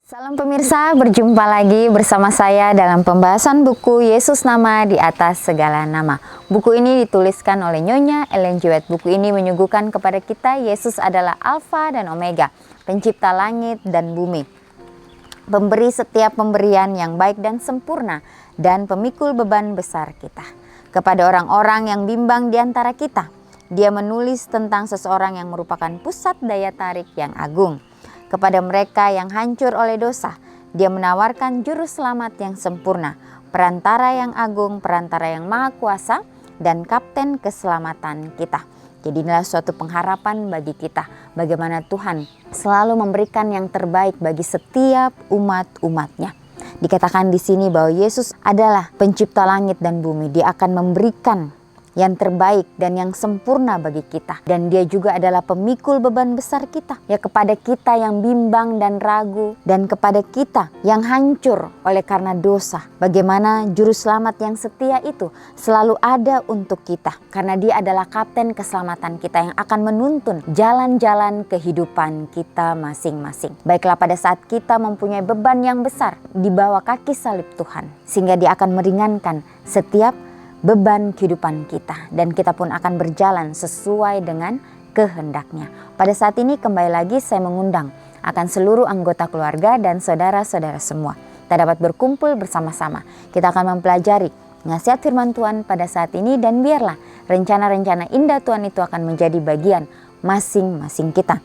Salam pemirsa, berjumpa lagi bersama saya dalam pembahasan buku Yesus Nama di Atas Segala Nama. Buku ini dituliskan oleh Nyonya Ellen G. White. Buku ini menyuguhkan kepada kita Yesus adalah Alfa dan Omega, pencipta langit dan bumi, pemberi setiap pemberian yang baik dan sempurna, dan pemikul beban besar kita. Kepada orang-orang yang bimbang di antara kita, dia menulis tentang seseorang yang merupakan pusat daya tarik yang agung. Kepada mereka yang hancur oleh dosa, dia menawarkan juru selamat yang sempurna, perantara yang agung, perantara yang maha kuasa, dan kapten keselamatan kita. Jadi inilah suatu pengharapan bagi kita, bagaimana Tuhan selalu memberikan yang terbaik bagi setiap umat-umatnya. Dikatakan di sini bahwa Yesus adalah pencipta langit dan bumi. Dia akan memberikan yang terbaik dan yang sempurna bagi kita. Dan dia juga adalah pemikul beban besar kita. Ya, kepada kita yang bimbang dan ragu, dan kepada kita yang hancur oleh karena dosa. Bagaimana juru selamat yang setia itu selalu ada untuk kita. Karena dia adalah kapten keselamatan kita yang akan menuntun jalan-jalan kehidupan kita masing-masing. Baiklah, pada saat kita mempunyai beban yang besar di bawah kaki salib Tuhan, sehingga dia akan meringankan setiap beban kehidupan kita, dan kita pun akan berjalan sesuai dengan kehendaknya. Pada saat ini kembali lagi saya mengundang akan seluruh anggota keluarga dan saudara-saudara semua. Kita dapat berkumpul bersama-sama. Kita akan mempelajari nasihat firman Tuhan pada saat ini, dan biarlah rencana-rencana indah Tuhan itu akan menjadi bagian masing-masing kita.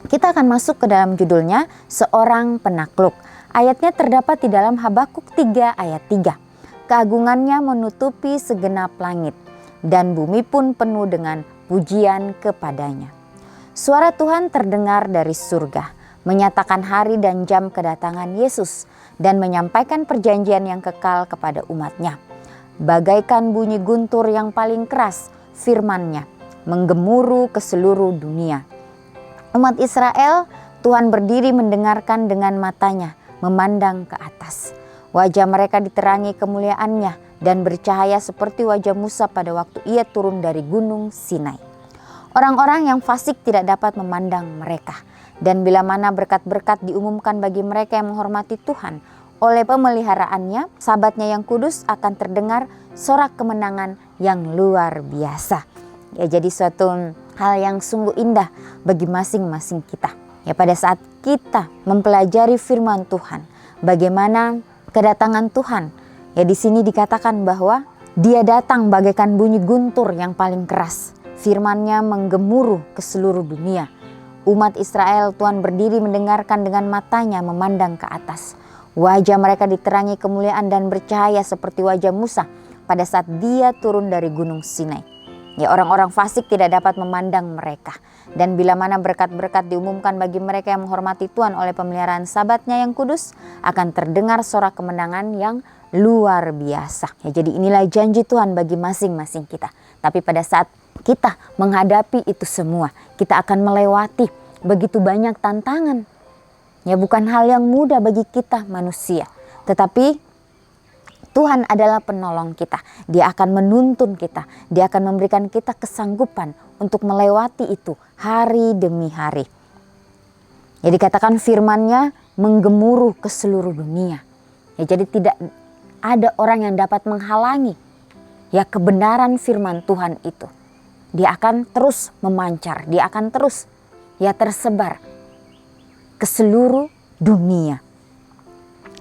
Kita akan masuk ke dalam judulnya, Seorang Penakluk. Ayatnya terdapat di dalam Habakuk 3 ayat 3. Keagungannya menutupi segenap langit, dan bumi pun penuh dengan pujian kepadanya. Suara Tuhan terdengar dari surga, menyatakan hari dan jam kedatangan Yesus, dan menyampaikan perjanjian yang kekal kepada umatnya. Bagaikan bunyi guntur yang paling keras, firman-Nya menggemuruh ke seluruh dunia. Umat Israel, Tuhan berdiri mendengarkan dengan matanya, memandang ke atas. Wajah mereka diterangi kemuliaan-Nya dan bercahaya seperti wajah Musa pada waktu ia turun dari gunung Sinai. Orang-orang yang fasik tidak dapat memandang mereka. Dan bila mana berkat-berkat diumumkan bagi mereka yang menghormati Tuhan, oleh pemeliharaannya, sahabatnya yang kudus akan terdengar sorak kemenangan yang luar biasa. Ya, jadi suatu hal yang sungguh indah bagi masing-masing kita. Ya, pada saat kita mempelajari firman Tuhan, bagaimana kedatangan Tuhan. Ya, di sini dikatakan bahwa dia datang bagaikan bunyi guntur yang paling keras. Firman-Nya menggemuruh ke seluruh dunia. Umat Israel, Tuhan berdiri mendengarkan dengan matanya, memandang ke atas. Wajah mereka diterangi kemuliaan dan bercahaya seperti wajah Musa pada saat dia turun dari gunung Sinai. Ya, orang-orang fasik tidak dapat memandang mereka. Dan bila mana berkat-berkat diumumkan bagi mereka yang menghormati Tuhan oleh pemeliharaan sahabatnya yang kudus, akan terdengar sorak kemenangan yang luar biasa. Ya, jadi inilah janji Tuhan bagi masing-masing kita. Tapi pada saat kita menghadapi itu semua, kita akan melewati begitu banyak tantangan. Ya, bukan hal yang mudah bagi kita manusia, tetapi Tuhan adalah penolong kita. Dia akan menuntun kita. Dia akan memberikan kita kesanggupan untuk melewati itu hari demi hari. Ya, dikatakan firman-Nya menggemuruh ke seluruh dunia. Ya, jadi tidak ada orang yang dapat menghalangi ya kebenaran firman Tuhan itu. Dia akan terus memancar. Dia akan terus ya tersebar ke seluruh dunia.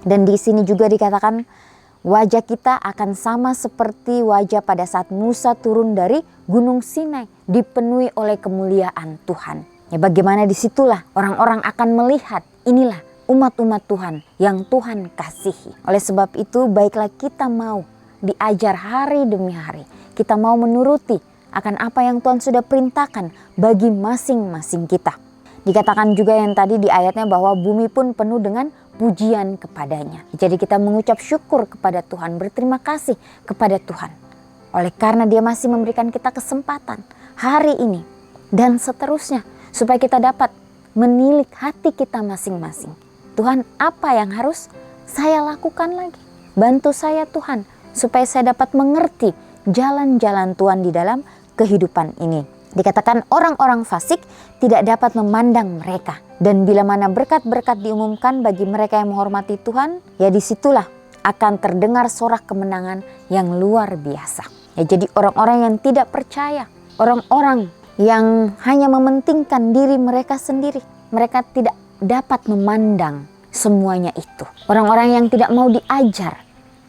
Dan di sini juga dikatakan wajah kita akan sama seperti wajah pada saat Musa turun dari gunung Sinai, dipenuhi oleh kemuliaan Tuhan. Ya, bagaimana disitulah orang-orang akan melihat, inilah umat-umat Tuhan yang Tuhan kasihi. Oleh sebab itu, baiklah kita mau diajar hari demi hari. Kita mau menuruti akan apa yang Tuhan sudah perintahkan bagi masing-masing kita. Dikatakan juga yang tadi di ayatnya bahwa bumi pun penuh dengan pujian kepadanya. Jadi kita mengucap syukur kepada Tuhan, berterima kasih kepada Tuhan. Oleh karena dia masih memberikan kita kesempatan hari ini dan seterusnya, supaya kita dapat menilik hati kita masing-masing. Tuhan, apa yang harus saya lakukan lagi? Bantu saya Tuhan, supaya saya dapat mengerti jalan-jalan Tuhan di dalam kehidupan ini. Dikatakan orang-orang fasik tidak dapat memandang mereka. Dan bila mana berkat-berkat diumumkan bagi mereka yang menghormati Tuhan, ya disitulah akan terdengar sorak kemenangan yang luar biasa. Ya, jadi orang-orang yang tidak percaya, orang-orang yang hanya mementingkan diri mereka sendiri, mereka tidak dapat memandang semuanya itu. Orang-orang yang tidak mau diajar,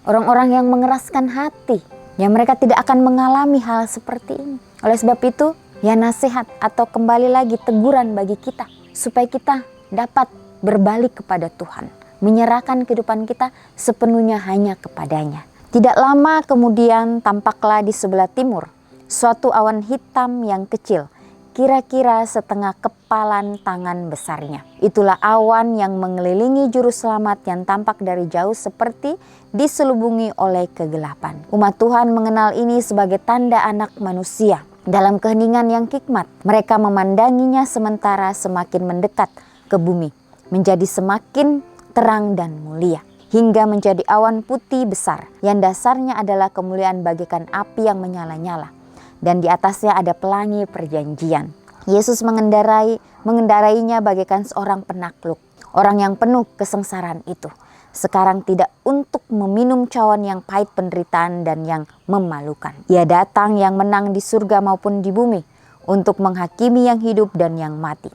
orang-orang yang mengeraskan hati, ya mereka tidak akan mengalami hal seperti ini. Oleh sebab itu, ya nasihat atau kembali lagi teguran bagi kita supaya kita dapat berbalik kepada Tuhan, menyerahkan kehidupan kita sepenuhnya hanya kepadanya. Tidak lama kemudian tampaklah di sebelah timur suatu awan hitam yang kecil, kira-kira setengah kepalan tangan besarnya. Itulah awan yang mengelilingi juru selamat yang tampak dari jauh seperti diselubungi oleh kegelapan. Umat Tuhan mengenal ini sebagai tanda Anak Manusia. Dalam keheningan yang hikmat, mereka memandanginya sementara semakin mendekat ke bumi, menjadi semakin terang dan mulia, hingga menjadi awan putih besar, yang dasarnya adalah kemuliaan bagaikan api yang menyala-nyala, dan di atasnya ada pelangi perjanjian. Yesus mengendarainya bagaikan seorang penakluk, orang yang penuh kesengsaraan itu. Sekarang tidak untuk meminum cawan yang pahit penderitaan dan yang memalukan. Ia datang yang menang di surga maupun di bumi, untuk menghakimi yang hidup dan yang mati,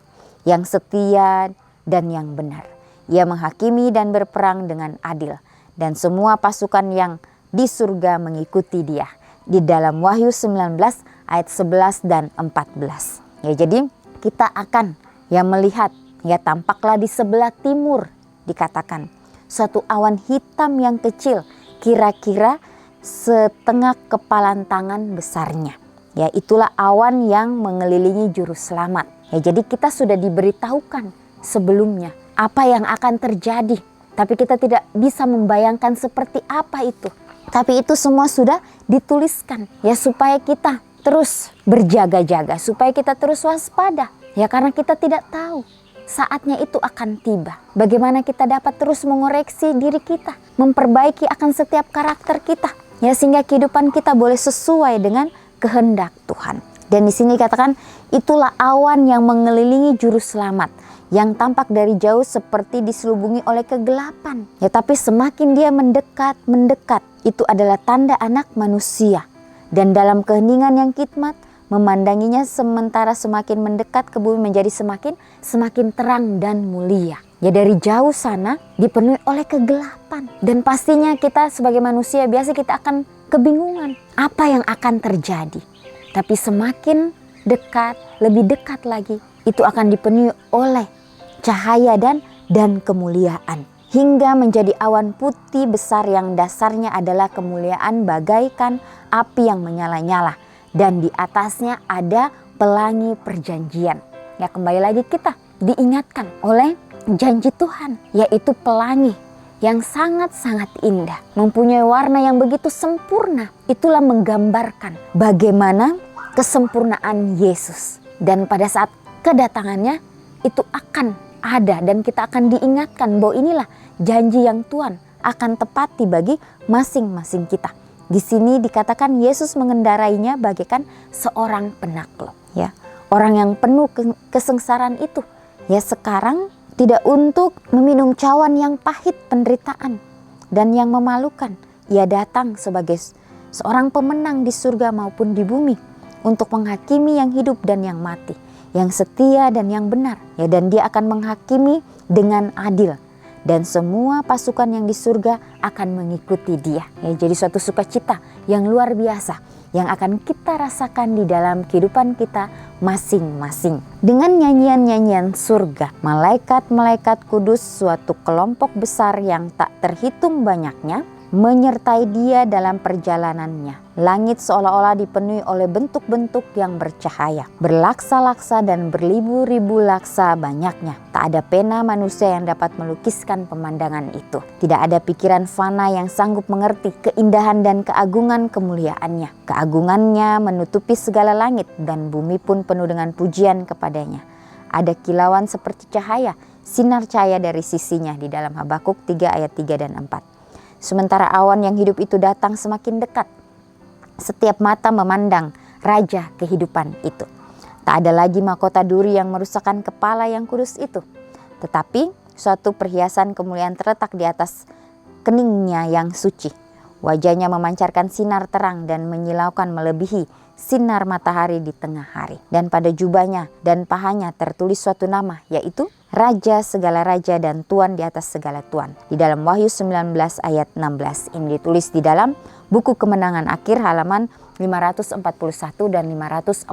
yang setia dan yang benar. Ia menghakimi dan berperang dengan adil, dan semua pasukan yang di surga mengikuti dia. Di dalam Wahyu 19 ayat 11 dan 14. Ya, jadi kita akan melihat, tampaklah di sebelah timur, dikatakan suatu awan hitam yang kecil, kira-kira setengah kepalan tangan besarnya. Ya, itulah awan yang mengelilingi juru selamat. Ya, jadi kita sudah diberitahukan sebelumnya apa yang akan terjadi, tapi kita tidak bisa membayangkan seperti apa itu. Tapi itu semua sudah dituliskan, ya, supaya kita terus berjaga-jaga, supaya kita terus waspada. Ya, karena kita tidak tahu saatnya itu akan tiba. Bagaimana kita dapat terus mengoreksi diri kita, memperbaiki akan setiap karakter kita, ya, sehingga kehidupan kita boleh sesuai dengan kehendak Tuhan. Dan di sini dikatakan itulah awan yang mengelilingi juru selamat, yang tampak dari jauh seperti diselubungi oleh kegelapan. Ya, tapi semakin dia mendekat, itu adalah tanda Anak Manusia. Dan dalam keheningan yang hikmat, memandanginya sementara semakin mendekat ke bumi menjadi semakin terang dan mulia. Ya, dari jauh sana dipenuhi oleh kegelapan. Dan pastinya kita sebagai manusia biasa kita akan kebingungan apa yang akan terjadi. Tapi semakin dekat, lebih dekat lagi, itu akan dipenuhi oleh cahaya dan kemuliaan. Hingga menjadi awan putih besar yang dasarnya adalah kemuliaan bagaikan api yang menyala-nyala. Dan di atasnya ada pelangi perjanjian. Ya, kembali lagi kita diingatkan oleh janji Tuhan, yaitu pelangi yang sangat-sangat indah, mempunyai warna yang begitu sempurna. Itulah menggambarkan bagaimana kesempurnaan Yesus. Dan pada saat kedatangannya itu akan ada, dan kita akan diingatkan bahwa inilah janji yang Tuhan akan tepati bagi masing-masing kita. Di sini dikatakan Yesus mengendarainya bagaikan seorang penakluk, ya. Orang yang penuh kesengsaraan itu, ya, sekarang tidak untuk meminum cawan yang pahit penderitaan dan yang memalukan. Ia datang sebagai seorang pemenang di surga maupun di bumi, untuk menghakimi yang hidup dan yang mati, yang setia dan yang benar. Ya, dan dia akan menghakimi dengan adil. Dan semua pasukan yang di surga akan mengikuti dia. Ya, jadi suatu sukacita yang luar biasa yang akan kita rasakan di dalam kehidupan kita masing-masing. Dengan nyanyian-nyanyian surga, malaikat-malaikat kudus, suatu kelompok besar yang tak terhitung banyaknya, menyertai dia dalam perjalanannya. Langit seolah-olah dipenuhi oleh bentuk-bentuk yang bercahaya. Berlaksa-laksa dan beribu-ribu laksa banyaknya. Tak ada pena manusia yang dapat melukiskan pemandangan itu. Tidak ada pikiran fana yang sanggup mengerti keindahan dan keagungan kemuliaannya. Keagungannya menutupi segala langit, dan bumi pun penuh dengan pujian kepadanya. Ada kilauan seperti cahaya, sinar cahaya dari sisinya, di dalam Habakuk 3 ayat 3 dan 4. Sementara awan yang hidup itu datang semakin dekat, setiap mata memandang Raja kehidupan itu. Tak ada lagi mahkota duri yang merusakkan kepala yang kudus itu, tetapi suatu perhiasan kemuliaan terletak di atas keningnya yang suci. Wajahnya memancarkan sinar terang dan menyilaukan melebihi sinar matahari di tengah hari. Dan pada jubahnya dan pahanya tertulis suatu nama, yaitu Raja segala raja dan Tuan di atas segala tuan. Di dalam Wahyu 19 ayat 16. Ini ditulis di dalam buku Kemenangan Akhir halaman 541 dan 542.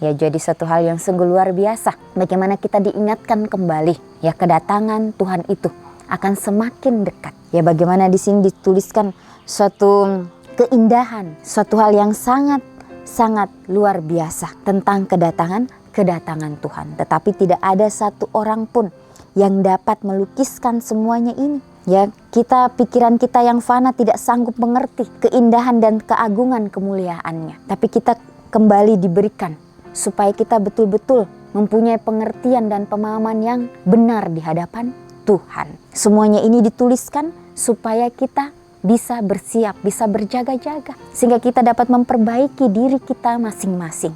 Ya, jadi satu hal yang sungguh luar biasa. Bagaimana kita diingatkan kembali, ya, kedatangan Tuhan itu akan semakin dekat. Ya, bagaimana di sini dituliskan suatu keindahan, suatu hal yang sangat luar biasa tentang kedatangan Tuhan. Tetapi tidak ada satu orang pun yang dapat melukiskan semuanya ini. Ya, pikiran kita yang fana tidak sanggup mengerti keindahan dan keagungan kemuliaannya. Tapi kita kembali diberikan supaya kita betul-betul mempunyai pengertian dan pemahaman yang benar di hadapan Tuhan. Semuanya ini dituliskan supaya kita bisa bersiap, bisa berjaga-jaga. Sehingga kita dapat memperbaiki diri kita masing-masing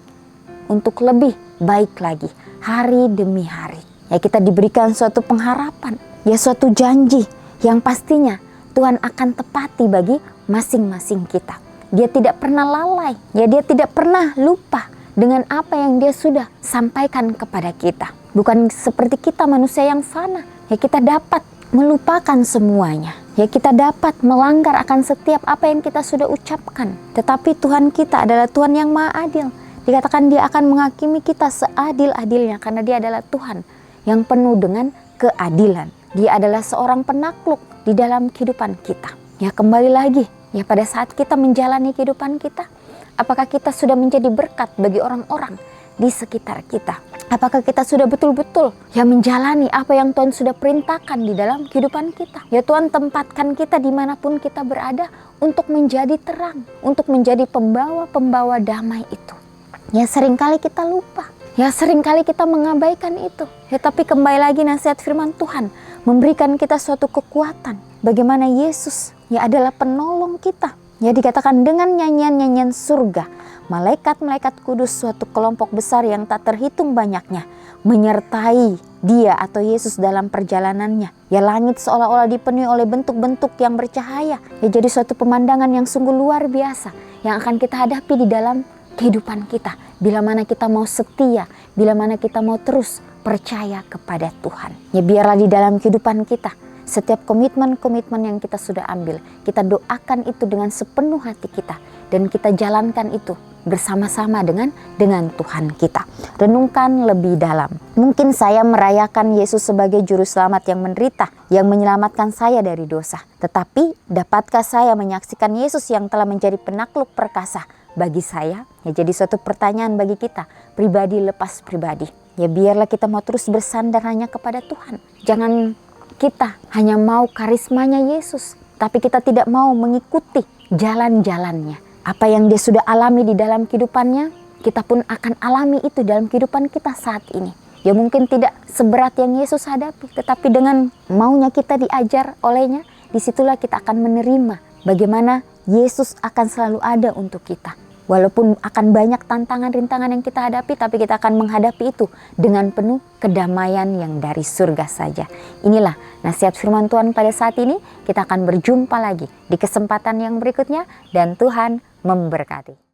untuk lebih baik lagi hari demi hari. Ya, kita diberikan suatu pengharapan, ya, suatu janji yang pastinya Tuhan akan tepati bagi masing-masing kita. Dia tidak pernah lalai, ya, dia tidak pernah lupa dengan apa yang dia sudah sampaikan kepada kita. Bukan seperti kita manusia yang fana, ya, kita dapat melupakan semuanya. Ya, kita dapat melanggar akan setiap apa yang kita sudah ucapkan. Tetapi Tuhan kita adalah Tuhan yang Maha Adil. Dikatakan dia akan menghakimi kita seadil-adilnya karena dia adalah Tuhan yang penuh dengan keadilan. Dia adalah seorang penakluk di dalam kehidupan kita. Ya, kembali lagi, ya, pada saat kita menjalani kehidupan kita, apakah kita sudah menjadi berkat bagi orang-orang di sekitar kita? Apakah kita sudah betul-betul ya menjalani apa yang Tuhan sudah perintahkan di dalam kehidupan kita? Ya, Tuhan tempatkan kita dimanapun kita berada untuk menjadi terang, untuk menjadi pembawa-pembawa damai itu. Ya, seringkali kita lupa. Ya, seringkali kita mengabaikan itu. Ya, tapi kembali lagi nasihat firman Tuhan memberikan kita suatu kekuatan. Bagaimana Yesus ya adalah penolong kita. Ya, dikatakan dengan nyanyian-nyanyian surga, malaikat-malaikat kudus suatu kelompok besar yang tak terhitung banyaknya menyertai dia atau Yesus dalam perjalanannya. Ya, langit seolah-olah dipenuhi oleh bentuk-bentuk yang bercahaya. Ya, jadi suatu pemandangan yang sungguh luar biasa yang akan kita hadapi di dalam kehidupan kita. Bila mana kita mau setia, bila mana kita mau terus percaya kepada Tuhan. Ya, biarlah di dalam kehidupan kita, setiap komitmen-komitmen yang kita sudah ambil, kita doakan itu dengan sepenuh hati kita. Dan kita jalankan itu bersama-sama dengan Tuhan kita. Renungkan lebih dalam. Mungkin saya merayakan Yesus sebagai juru selamat yang menderita, yang menyelamatkan saya dari dosa. Tetapi dapatkah saya menyaksikan Yesus yang telah menjadi penakluk perkasa bagi saya? Ya, jadi suatu pertanyaan bagi kita, pribadi lepas pribadi. Ya, biarlah kita mau terus bersandar hanya kepada Tuhan. Jangan kita hanya mau karismanya Yesus, tapi kita tidak mau mengikuti jalan-jalannya. Apa yang dia sudah alami di dalam kehidupannya, kita pun akan alami itu dalam kehidupan kita saat ini. Ya, mungkin tidak seberat yang Yesus hadapi, tetapi dengan maunya kita diajar olehnya, disitulah kita akan menerima bagaimana Yesus akan selalu ada untuk kita. Walaupun akan banyak tantangan, rintangan yang kita hadapi, tapi kita akan menghadapi itu dengan penuh kedamaian yang dari surga saja. Inilah nasihat firman Tuhan pada saat ini. Kita akan berjumpa lagi di kesempatan yang berikutnya dan Tuhan memberkati.